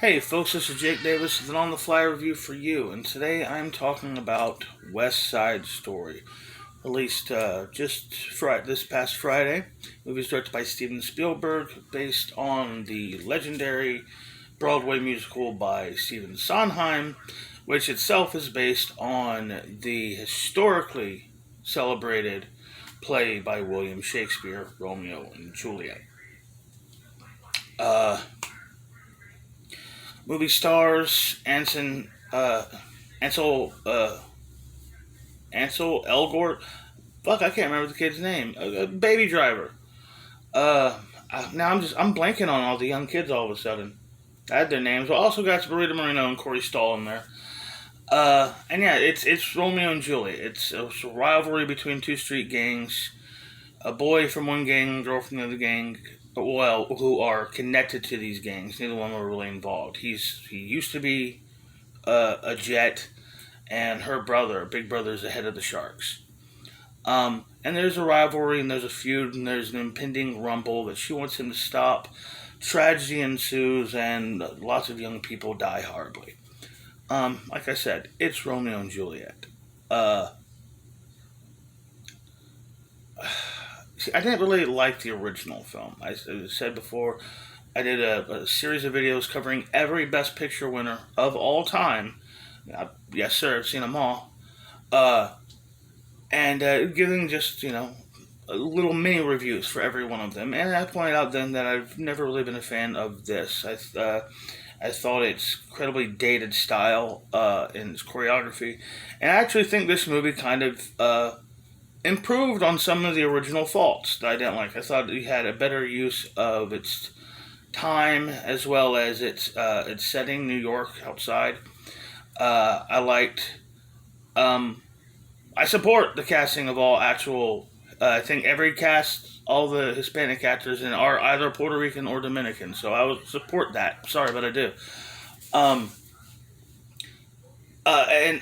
Hey folks, this is Jake Davis with an On the Fly review for you, and today I'm talking about West Side Story, released this past Friday. The movie is directed by Steven Spielberg, based on the legendary Broadway musical by Stephen Sondheim, which itself is based on the historically celebrated play by William Shakespeare, Romeo and Juliet. Uh, Movie stars Ansel Ansel Elgort. Fuck, I can't remember the kid's name. Baby Driver. Now I'm blanking on all the young kids all of a sudden. I had their names. I also got Rita Moreno and Corey Stoll in there. And yeah, it's Romeo and Juliet. It's a rivalry between two street gangs. A boy from one gang, a girl from the other gang, well, who are connected to these gangs. Neither one were really involved. He used to be a Jet, and her brother, big brother, is the head of the Sharks. And there's a rivalry, and there's a feud, and there's an impending rumble that she wants him to stop. Tragedy ensues, and lots of young people die horribly. Like I said, it's Romeo and Juliet. Uh, See, I didn't really like the original film. I said before, I did a series of videos covering every Best Picture winner of all time. Yes, sir, I've seen them all. Uh, and giving just, little mini reviews for every one of them. And I pointed out then that I've never really been a fan of this. I thought it's incredibly dated style in its choreography. And I actually think this movie kind of improved on some of the original faults that I didn't like. I thought it had a better use of its time as well as its setting, New York outside. I liked. I support the casting of all actual. I think every cast, all the Hispanic actors in are either Puerto Rican or Dominican, so I would support that. Sorry, but I do. Um, and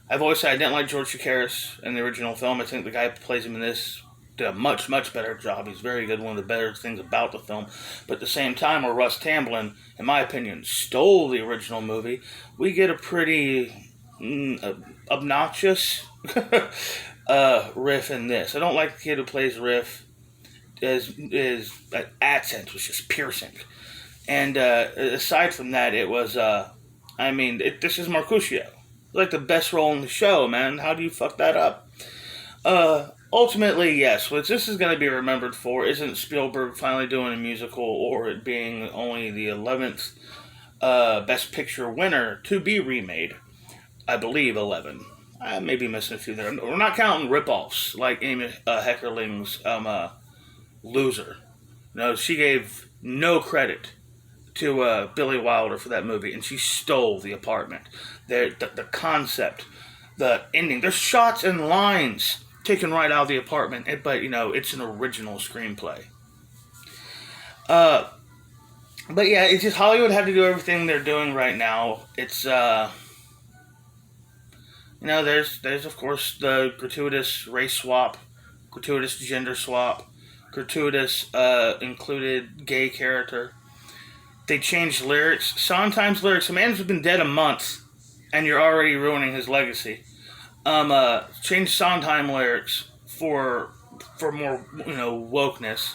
I've always said I didn't like George Chakiris in the original film. I think the guy who plays him in this did a much, much better job. He's very good, one of the better things about the film. But at the same time, where Russ Tamblyn, in my opinion, stole the original movie, we get a pretty obnoxious Riff in this. I don't like the kid who plays Riff. His accent was just piercing. And aside from that, it was, this is Mercutio. Like the best role in the show, man. How do you fuck that up? Ultimately, yes. What this is going to be remembered for isn't Spielberg finally doing a musical or it being only the 11th Best Picture winner to be remade. I believe 11. I may be missing a few there. We're not counting ripoffs like Amy Heckerling's Loser. No, she gave no credit to Billy Wilder for that movie, and she stole The Apartment. The concept, the ending. There's shots and lines taken right out of The Apartment, but it's an original screenplay. Uh, but yeah, it's just Hollywood had to do everything they're doing right now. It's there's of course the gratuitous race swap, gratuitous gender swap, gratuitous included gay character. They changed lyrics. Sondheim's lyrics. The man's been dead a month, and you're already ruining his legacy. Changed Sondheim lyrics for more wokeness.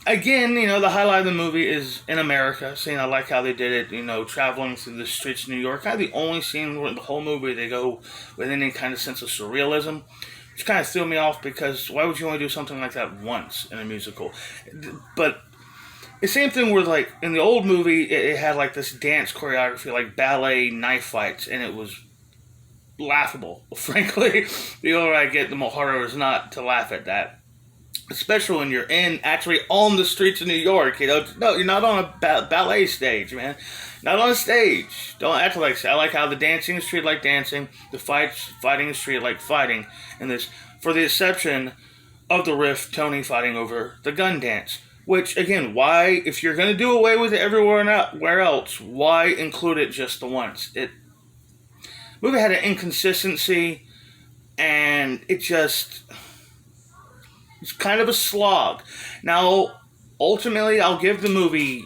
Again, the highlight of the movie is in America. Seeing I like how they did it. Traveling through the streets of New York. Kind of the only scene where the whole movie they go with any kind of sense of surrealism. Which kind of threw me off because why would you only do something like that once in a musical? But the same thing with, like, in the old movie, it had, like, this dance choreography, like ballet knife fights, and it was laughable, frankly. The older I get, the more harder it is not to laugh at that. Especially when you're actually on the streets of New York, No, you're not on a ballet stage, man. Not on a stage. Don't act like I like how the dancing is treated like dancing, the fighting is treated like fighting, and this, for the exception of the Riff Tony fighting over the gun dance. Which, again, why, if you're going to do away with it everywhere else, why include it just the once? Movie had an inconsistency, and it's kind of a slog. Now, ultimately, I'll give the movie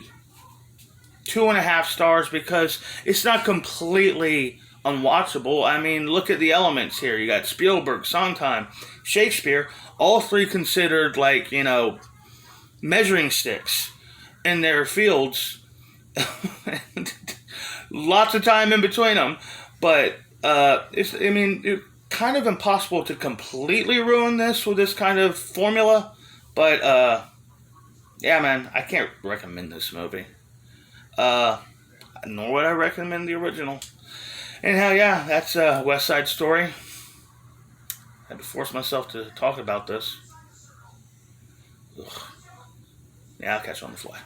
2.5 stars because it's not completely unwatchable. I mean, look at the elements here. You got Spielberg, Sondheim, Shakespeare, all three considered like, measuring sticks in their fields. Lots of time in between them, but it's kind of impossible to completely ruin this with this kind of formula. But yeah, man, I can't recommend this movie. Nor would I recommend the original. Anyhow, yeah, that's West Side Story. I had to force myself to talk about this. Ugh. Yeah, I'll catch you on the fly.